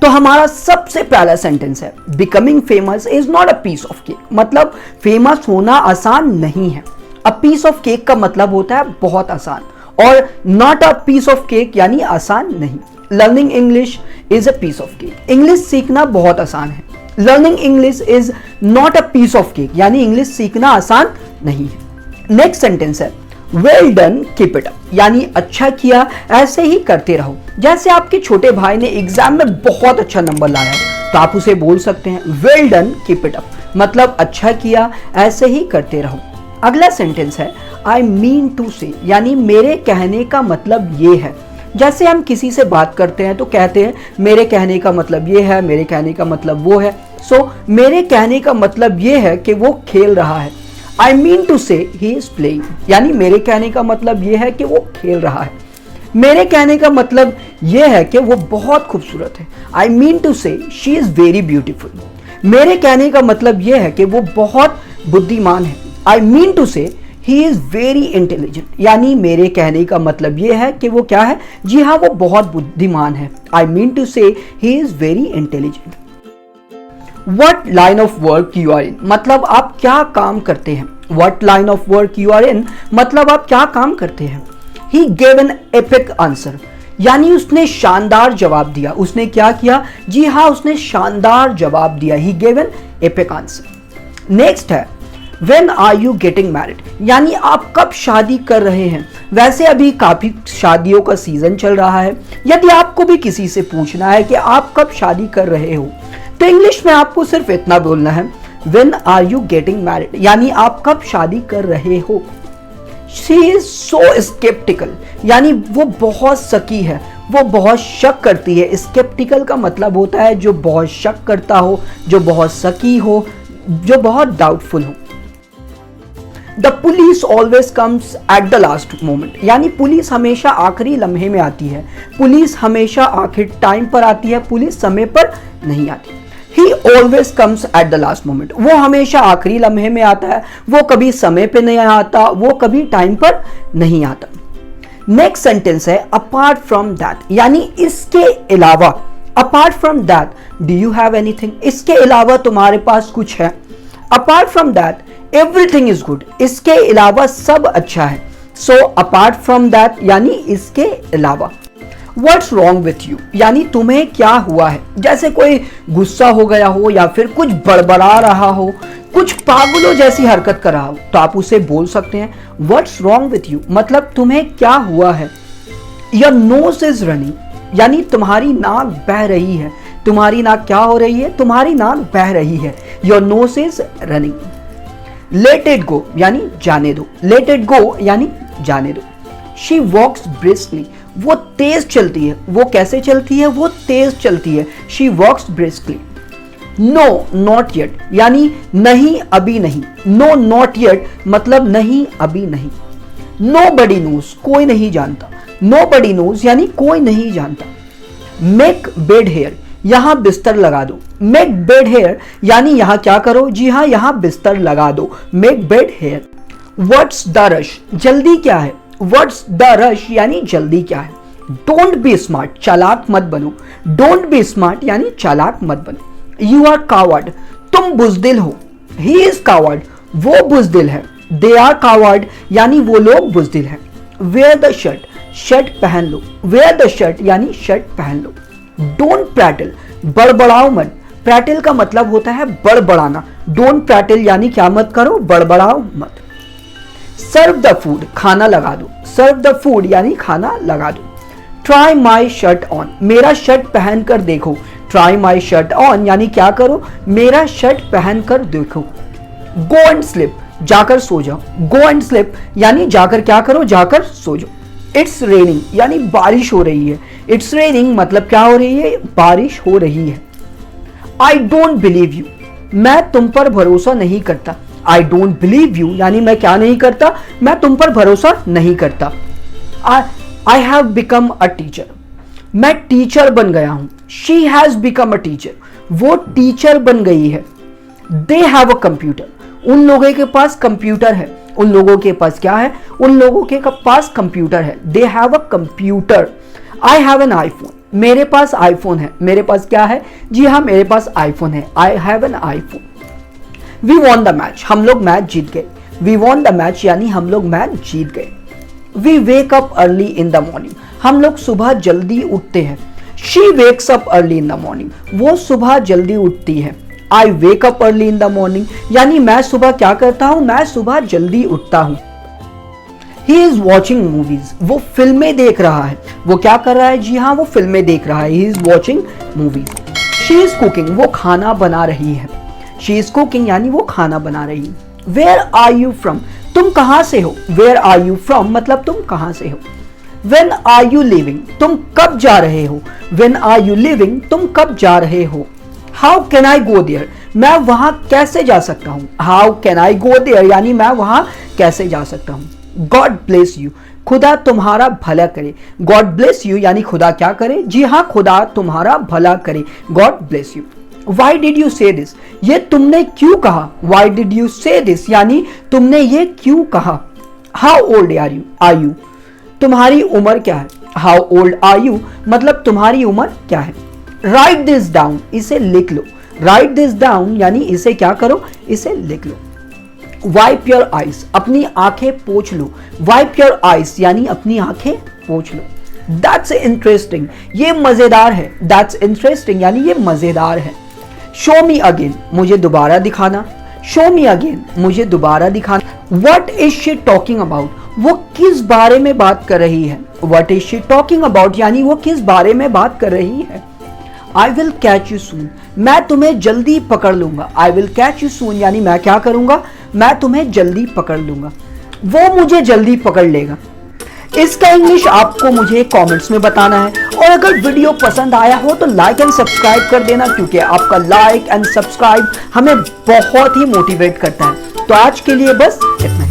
तो हमारा सबसे पहला सेंटेंस है becoming famous is not a piece of cake, मतलब फेमस होना आसान नहीं है। अ पीस ऑफ केक का मतलब होता है बहुत आसान, और not a piece of cake यानी आसान नहीं। Learning English is a piece of cake, English सीखना बहुत आसान है। Learning English is not a piece of cake, यानी इंग्लिश सीखना आसान नहीं है। नेक्स्ट सेंटेंस है well done keep it up, यानी अच्छा किया ऐसे ही करते रहो। जैसे आपके छोटे भाई ने एग्जाम में बहुत अच्छा नंबर लाया तो आप उसे बोल सकते हैं well done keep it up, मतलब अच्छा किया ऐसे ही करते रहो। अगला सेंटेंस है आई मीन टू से, यानी मेरे कहने का मतलब ये है। जैसे हम किसी से बात करते हैं तो कहते हैं मेरे कहने का मतलब ये है, मेरे कहने का मतलब वो है। सो मेरे कहने का मतलब ये है कि वो खेल रहा है। आई मीन टू से ही इज प्लेइंग, यानी मेरे कहने का मतलब ये है कि वो खेल रहा है। मेरे कहने का मतलब ये है कि वो बहुत खूबसूरत है। आई मीन टू से शी इज वेरी ब्यूटीफुल। मेरे कहने का मतलब ये है कि वो बहुत बुद्धिमान है। आई मीन टू से ही इज वेरी इंटेलिजेंट, यानी मेरे कहने का मतलब ये है कि वो क्या है, जी हाँ वो बहुत बुद्धिमान है। आई मीन टू से he is very intelligent. What line of work you are in, मतलब आप क्या काम करते हैं। What line of work you are in, मतलब आप क्या काम करते हैं। He gave an epic answer, यानी उसने शानदार जवाब दिया। उसने क्या किया, जी हाँ उसने शानदार जवाब दिया। He gave an epic answer. Next है When are you getting married, यानी आप कब शादी कर रहे हैं। वैसे अभी काफी शादियों का सीजन चल रहा है। यदि आपको भी किसी से पूछना है कि आप कब शादी कर रहे हो तो इंग्लिश में आपको सिर्फ इतना बोलना है When are you getting married, यानी आप कब शादी कर रहे हो। She is so skeptical, यानी वो बहुत शकी है, वो बहुत शक करती है। स्केप्टिकल का मतलब होता है जो बहुत शक करता हो, जो बहुत शकी हो, जो बहुत डाउटफुल हो। The police always comes at the last moment, यानी पुलिस हमेशा आखिरी लम्हे में आती है। पुलिस हमेशा आखिर टाइम पर आती है, पुलिस समय पर नहीं आती। He always comes at the last moment, वो हमेशा आखिरी लम्हे में आता है, वो कभी समय पे नहीं आता, वो कभी टाइम पर नहीं आता। नेक्स्ट सेंटेंस है अपार्ट फ्रॉम दैट, यानी इसके अलावा। Apart from that do you have anything, इसके अलावा तुम्हारे पास कुछ है। Apart from that everything is good, इसके अलावा सब अच्छा है। सो अपार्ट फ्रॉम दैट यानी इसके अलावा। What's wrong with you, यानी तुम्हें क्या हुआ है। जैसे कोई गुस्सा हो गया हो या फिर कुछ बड़बड़ा रहा हो, कुछ पागलों जैसी हरकत कर रहा हो तो आप उसे बोल सकते हैं What's wrong with you, मतलब तुम्हें क्या हुआ है। Your nose is running, यानी तुम्हारी नाक बह रही है। तुम्हारी नाक क्या हो रही है, तुम्हारी नाक बह रही है। Your nose is running. Let it go, यानी जाने दो। Let it go यानी जाने दो। She walks briskly, वो तेज चलती है। वो कैसे चलती है, वो तेज चलती है। She walks briskly. No, not yet, यानी नहीं अभी नहीं। No, not yet मतलब नहीं अभी नहीं। Nobody knows, कोई नहीं जानता। Nobody knows यानी कोई नहीं जानता। Make bed here, यहाँ बिस्तर लगा दो। Make bed here यानी यहाँ क्या करो, जी हाँ यहाँ बिस्तर लगा दो। Make bed here. What's the rush, जल्दी क्या है। What's the rush यानी जल्दी क्या है। Don't be smart, चालाक मत बनो। Don't be smart यानी चालाक मत बनो। You are coward, तुम बुज़दिल हो। He is coward, वो बुज़दिल है। They are coward यानी वो लोग बुज़दिल हैं। Wear the shirt, शर्ट पहन लो। Wear the shirt यानी शर्ट पहन लो। Don't prattle, बड़बड़ाओ मत। Prattle का मतलब होता है बड़बड़ाना। Don't prattle यानी क्या मत करो, बड़बड़ाओ मत। सर्व द फूड, खाना लगा दो। सर्व द फूड यानी खाना लगा दो। ट्राई माई शर्ट ऑन, मेरा शर्ट पहन कर देखो। ट्राई माई शर्ट ऑन यानी क्या करो, मेरा शर्ट पहन कर देखो। गो एंड स्लिप, जाकर सो जाओ। गो एंड स्लिप यानी जाकर क्या करो, जाकर सो जाओ। इट्स रेनिंग यानी बारिश हो रही है। इट्स रेनिंग मतलब क्या हो रही है, बारिश हो रही है। आई डोंट बिलीव यू, मैं तुम पर भरोसा नहीं करता। आई डोंट बिलीव यू यानी मैं क्या नहीं करता, मैं तुम पर भरोसा नहीं करता। I have become a teacher, मैं टीचर बन गया हूं। She has become a teacher, वो टीचर बन गई है। दे हैव अ कंप्यूटर, उन लोगों के पास कंप्यूटर है। उन लोगों के पास क्या है, उन लोगों के पास कंप्यूटर है। They have a computer. I have an iPhone, मेरे पास आईफोन है। मेरे पास क्या है? जी हाँ, मेरे पास आईफोन है। I have an iPhone. We won the match, हम लोग मैच जीत गए। वी वॉन द मैच यानी हम लोग मैच जीत गए। We wake up early in the morning, हम लोग सुबह जल्दी उठते हैं। She wakes up early in the morning, वो सुबह जल्दी उठती है। I wake up early in the morning यानी मैं सुबह क्या करता हूं? मैं सुबह जल्दी उठता हूं। ही इज वॉचिंग मूवीज, वो फिल्में देख रहा है। वो क्या कर रहा है? जी हाँ, वो फिल्में देख रहा है। He is watching movies. She is cooking, वो खाना बना रही है। शी इज कुकिंग यानी वो खाना बना रही है। वेयर आर यू फ्रॉम, तुम कहां से हो? वेयर आर यू फ्रॉम मतलब तुम कहां से हो। वेन आर यू लिविंग, तुम कब जा रहे हो? वेन आर यू लिविंग, तुम कब जा रहे हो। How can I go there, मैं वहां कैसे जा सकता हूं। How can I go there यानी मैं वहां कैसे जा सकता हूं। गॉड ब्लेस यू, खुदा तुम्हारा भला करे। गॉड ब्लेस यू यानी खुदा क्या करे? जी हाँ, खुदा तुम्हारा भला करे। God bless you. Why did you say this, ये तुमने क्यों कहा? Why did you say this यानी तुमने ये क्यों कहा। How old are you, तुम्हारी उम्र क्या है। How old are you मतलब तुम्हारी उम्र क्या है। Write this down, इसे लिख लो। Write this down यानी इसे क्या करो? इसे लिख लो। Wipe your eyes, अपनी आंखें पोंछ लो। Wipe your eyes यानी अपनी आंखें पोंछ लो। That's interesting, ये मजेदार है। That's interesting यानी ये मजेदार है। Show me again, मुझे दोबारा दिखाना। Show me again, मुझे दोबारा दिखाना। What is she talking about, वो किस बारे में बात कर रही है। What is she talking about यानी वो किस बारे में बात कर रही है। I will catch you soon, मैं तुम्हें जल्दी पकड़ लूंगा। I will catch you soon यानी मैं क्या करूंगा? मैं तुम्हें जल्दी पकड़ लूंगा। वो मुझे जल्दी पकड़ लेगा। इसका इंग्लिश आपको मुझे कमेंट्स में बताना है। और अगर वीडियो पसंद आया हो तो लाइक एंड सब्सक्राइब कर देना, क्योंकि आपका लाइक एंड सब्सक्राइब हमें बहुत ही मोटिवेट करता है। तो आज के लिए बस इतना ही।